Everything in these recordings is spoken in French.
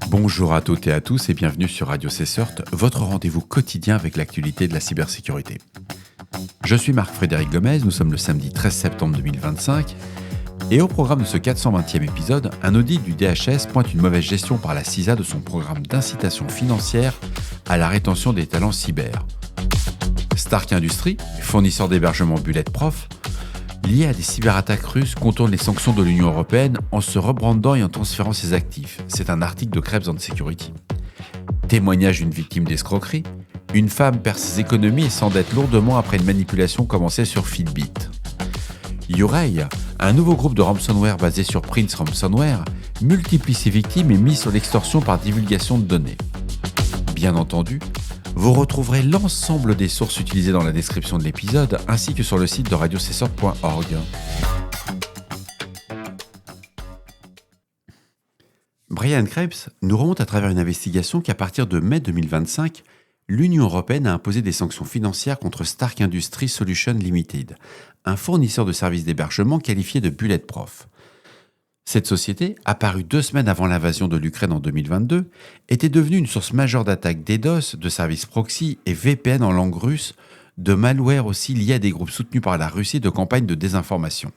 Bonjour à toutes et à tous et bienvenue sur Radio CSERT, votre rendez-vous quotidien avec l'actualité de la cybersécurité. Je suis Marc-Frédéric Gomez, nous sommes le samedi 13 septembre 2025 et au programme de ce 420e épisode, un audit du DHS pointe une mauvaise gestion par la CISA de son programme d'incitation financière à la rétention des talents cyber. Stark Industries, fournisseur d'hébergement Bulletproof, lié à des cyberattaques russes, contourne les sanctions de l'Union européenne en se rebrandant et en transférant ses actifs. C'est un article de Krebs and Security. Témoignage d'une victime d'escroquerie, une femme perd ses économies et s'endette lourdement après une manipulation commencée sur Fitbit. Urei, un nouveau groupe de ransomware basé sur Prince Ransomware, multiplie ses victimes et mise sur l'extorsion par divulgation de données. Bien entendu, vous retrouverez l'ensemble des sources utilisées dans la description de l'épisode ainsi que sur le site de radiocessor.org. Brian Krebs nous remonte à travers une investigation qu'à partir de mai 2025, l'Union européenne a imposé des sanctions financières contre Stark Industries Solutions Limited, un fournisseur de services d'hébergement qualifié de Bulletproof. Cette société, apparue 2 semaines avant l'invasion de l'Ukraine en 2022, était devenue une source majeure d'attaques DDoS, de services proxy et VPN en langue russe, de malware aussi liés à des groupes soutenus par la Russie de campagnes de désinformation.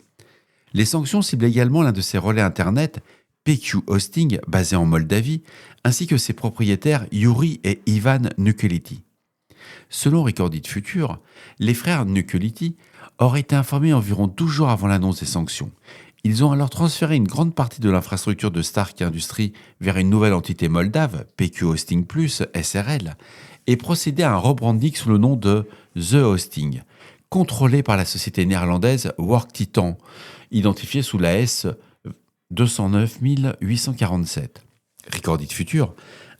Les sanctions ciblent également l'un de ses relais Internet, PQ Hosting, basé en Moldavie, ainsi que ses propriétaires Yuri et Ivan Nukelity. Selon Recorded Future, les frères Nukelity auraient été informés environ 12 jours avant l'annonce des sanctions. Ils ont alors transféré une grande partie de l'infrastructure de Stark Industries vers une nouvelle entité moldave, PQ Hosting Plus, SRL, et procédé à un rebranding sous le nom de The Hosting, contrôlé par la société néerlandaise Work Titan, identifiée sous la S 209 847. Recorded Future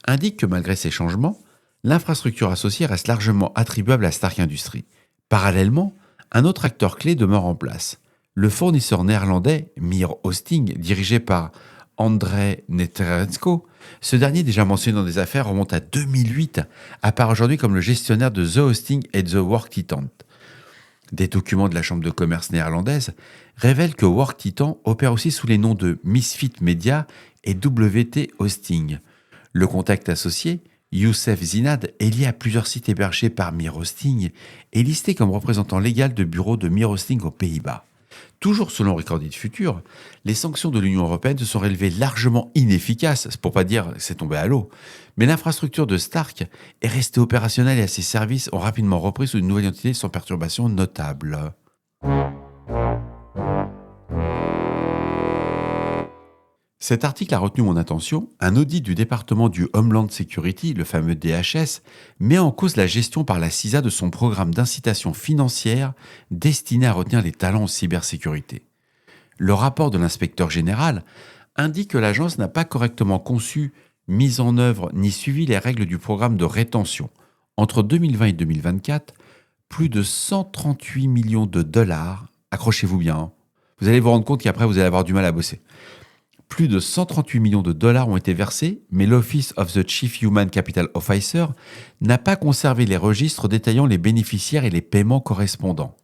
indique que malgré ces changements, l'infrastructure associée reste largement attribuable à Stark Industries. Parallèlement, un autre acteur clé demeure en place. Le fournisseur néerlandais Mir Hosting, dirigé par André Neterensko, ce dernier déjà mentionné dans des affaires remonte à 2008, apparaît aujourd'hui comme le gestionnaire de The Hosting et The Work Titan. Des documents de la Chambre de commerce néerlandaise révèlent que Work Titan opère aussi sous les noms de Misfit Media et WT Hosting. Le contact associé, Youssef Zinad, est lié à plusieurs sites hébergés par Mir Hosting et listé comme représentant légal de bureau de Mir Hosting aux Pays-Bas. Toujours selon Recorded Future, les sanctions de l'Union européenne se sont révélées largement inefficaces, pour pas dire que c'est tombé à l'eau. Mais l'infrastructure de Stark est restée opérationnelle et ses services ont rapidement repris sous une nouvelle identité sans perturbation notable. Cet article a retenu mon attention. Un audit du département du Homeland Security, le fameux DHS, met en cause la gestion par la CISA de son programme d'incitation financière destiné à retenir les talents en cybersécurité. Le rapport de l'inspecteur général indique que l'agence n'a pas correctement conçu, mis en œuvre ni suivi les règles du programme de rétention. Entre 2020 et 2024, plus de 138 millions de dollars, accrochez-vous bien, vous allez vous rendre compte qu'après vous allez avoir du mal à bosser. Plus de 138 millions de dollars ont été versés, mais l'Office of the Chief Human Capital Officer n'a pas conservé les registres détaillant les bénéficiaires et les paiements correspondants.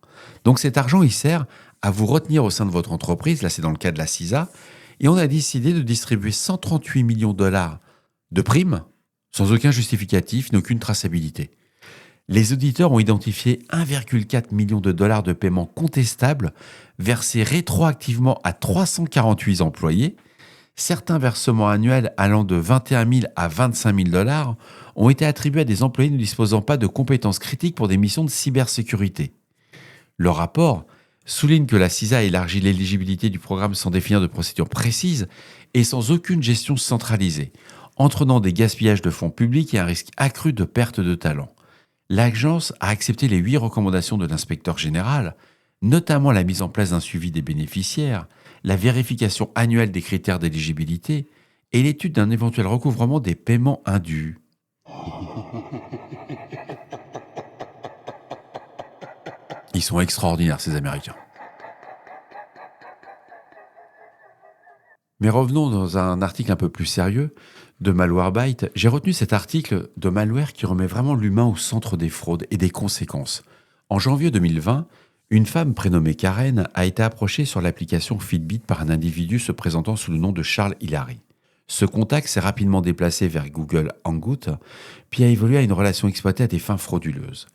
Donc cet argent, il sert à vous retenir au sein de votre entreprise, là c'est dans le cas de la CISA, et on a décidé de distribuer 138 millions de dollars de primes, sans aucun justificatif ni aucune traçabilité. Les auditeurs ont identifié 1,4 million de dollars de paiements contestables versés rétroactivement à 348 employés. Certains versements annuels allant de 21 000 à 25 000 dollars ont été attribués à des employés ne disposant pas de compétences critiques pour des missions de cybersécurité. Le rapport souligne que la CISA a élargi l'éligibilité du programme sans définir de procédure précise et sans aucune gestion centralisée, entraînant des gaspillages de fonds publics et un risque accru de perte de talent. L'agence a accepté les 8 recommandations de l'inspecteur général, notamment la mise en place d'un suivi des bénéficiaires, la vérification annuelle des critères d'éligibilité et l'étude d'un éventuel recouvrement des paiements indus. Ils sont extraordinaires, ces Américains. Mais revenons dans un article un peu plus sérieux de Malwarebytes. J'ai retenu cet article de malware qui remet vraiment l'humain au centre des fraudes et des conséquences. En janvier 2020, Une femme prénommée Karen a été approchée sur l'application Fitbit par un individu se présentant sous le nom de Charles Hilary. Ce contact s'est rapidement déplacé vers Google Hangout, puis a évolué à une relation exploitée à des fins frauduleuses.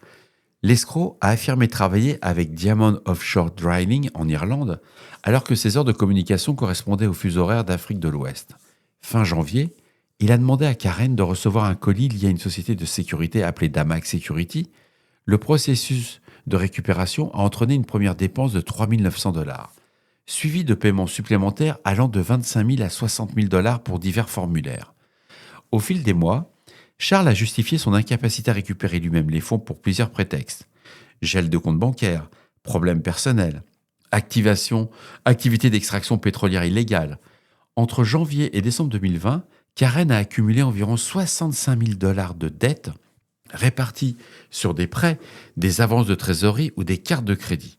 L'escroc a affirmé travailler avec Diamond Offshore Drilling en Irlande, alors que ses heures de communication correspondaient au fuseau horaire d'Afrique de l'Ouest. Fin janvier, il a demandé à Karen de recevoir un colis lié à une société de sécurité appelée Damac Security. Le processus de récupération a entraîné une première dépense de 3 900 $, suivi de paiements supplémentaires allant de 25 000 à 60 000 $ pour divers formulaires. Au fil des mois, Charles a justifié son incapacité à récupérer lui-même les fonds pour plusieurs prétextes. Gel de compte bancaire, problèmes personnels, activité d'extraction pétrolière illégale. Entre janvier et décembre 2020, Karen a accumulé environ 65 000 $ de dettes réparties sur des prêts, des avances de trésorerie ou des cartes de crédit.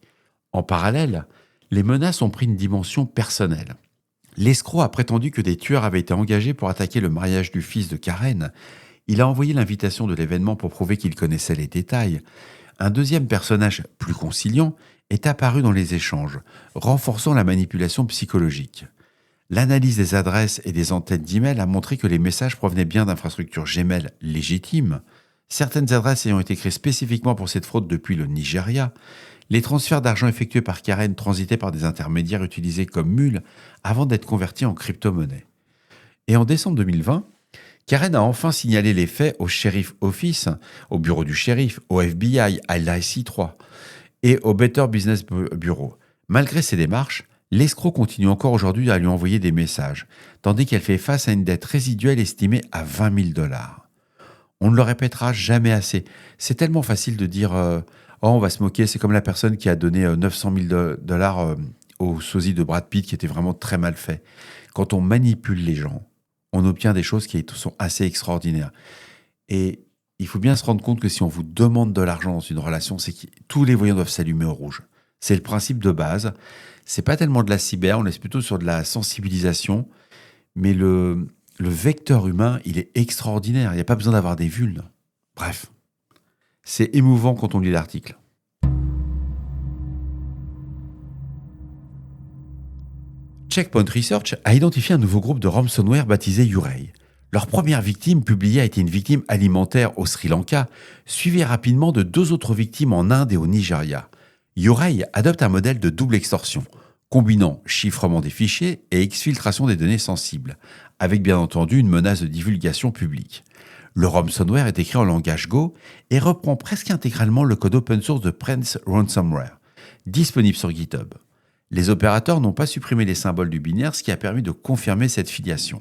En parallèle, les menaces ont pris une dimension personnelle. L'escroc a prétendu que des tueurs avaient été engagés pour attaquer le mariage du fils de Karen. Il a envoyé l'invitation de l'événement pour prouver qu'il connaissait les détails. Un deuxième personnage, plus conciliant, est apparu dans les échanges, renforçant la manipulation psychologique. L'analyse des adresses et des entêtes d'email a montré que les messages provenaient bien d'infrastructures Gmail légitimes, certaines adresses ayant été créées spécifiquement pour cette fraude depuis le Nigeria. Les transferts d'argent effectués par Karen transitaient par des intermédiaires utilisés comme mules avant d'être convertis en crypto-monnaie. Et en décembre 2020, Karen a enfin signalé les faits au Sheriff Office, au bureau du shérif, au FBI, à l'IC3 et au Better Business Bureau. Malgré ces démarches, l'escroc continue encore aujourd'hui à lui envoyer des messages, tandis qu'elle fait face à une dette résiduelle estimée à 20 000 $. On ne le répétera jamais assez. C'est tellement facile de dire oh, on va se moquer, c'est comme la personne qui a donné 900 000 $ au sosie de Brad Pitt qui était vraiment très mal fait. Quand on manipule les gens, on obtient des choses qui sont assez extraordinaires. Et il faut bien se rendre compte que si on vous demande de l'argent dans une relation, c'est que tous les voyants doivent s'allumer au rouge. C'est le principe de base. C'est pas tellement de la cyber, on est plutôt sur de la sensibilisation. Mais le vecteur humain, il est extraordinaire. Il n'y a pas besoin d'avoir des vulnes. Bref, c'est émouvant quand on lit l'article. Checkpoint Research a identifié un nouveau groupe de ransomware baptisé Urey. Leur première victime publiée a été une victime alimentaire au Sri Lanka, suivie rapidement de 2 autres victimes en Inde et au Nigeria. Urey adopte un modèle de double extorsion, combinant chiffrement des fichiers et exfiltration des données sensibles, avec bien entendu une menace de divulgation publique. Le ransomware est écrit en langage Go et reprend presque intégralement le code open source de Prince Ransomware, disponible sur GitHub. Les opérateurs n'ont pas supprimé les symboles du binaire, ce qui a permis de confirmer cette filiation.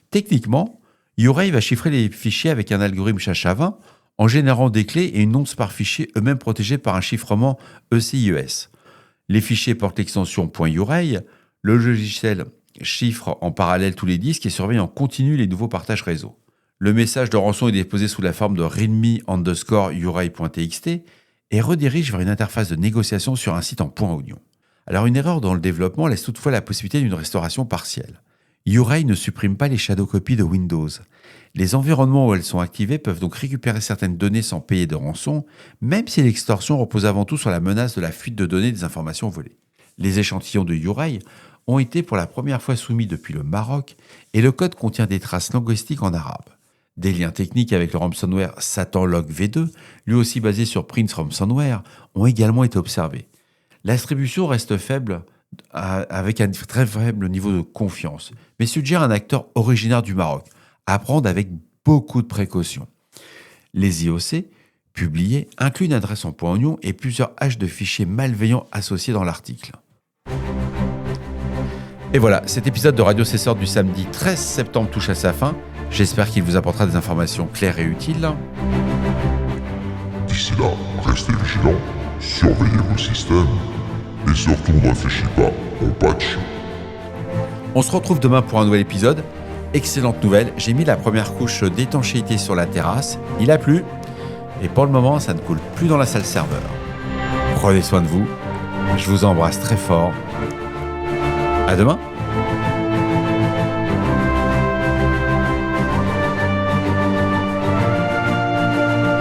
Techniquement, Urey va chiffrer les fichiers avec un algorithme SHA-20 en générant des clés et une once par fichier eux-mêmes protégés par un chiffrement ECIES. Les fichiers portent l'extension .urey, le logiciel chiffre en parallèle tous les disques et surveille en continu les nouveaux partages réseau. Le message de rançon est déposé sous la forme de readme_urey.txt et redirige vers une interface de négociation sur un site en .oignon. Alors une erreur dans le développement laisse toutefois la possibilité d'une restauration partielle. Urey ne supprime pas les shadow copies de Windows. Les environnements où elles sont activées peuvent donc récupérer certaines données sans payer de rançon, même si l'extorsion repose avant tout sur la menace de la fuite de données des informations volées. Les échantillons de Urey ont été pour la première fois soumis depuis le Maroc et le code contient des traces linguistiques en arabe. Des liens techniques avec le ransomware SatanLog V2, lui aussi basé sur Prince Ransomware, ont également été observés. La distribution reste faible, avec un très faible niveau de confiance, mais suggère un acteur originaire du Maroc, à prendre avec beaucoup de précautions. Les IOC, publiés, incluent une adresse en .oignon et plusieurs haches de fichiers malveillants associés dans l'article. Et voilà, cet épisode de Radio Cesseur du samedi 13 septembre touche à sa fin. J'espère qu'il vous apportera des informations claires et utiles. D'ici là, restez vigilants, surveillez vos systèmes et surtout ne réfléchissez pas, on patch. On se retrouve demain pour un nouvel épisode. Excellente nouvelle, j'ai mis la première couche d'étanchéité sur la terrasse, il a plu, et pour le moment ça ne coule plus dans la salle serveur. Prenez soin de vous, je vous embrasse très fort. À demain.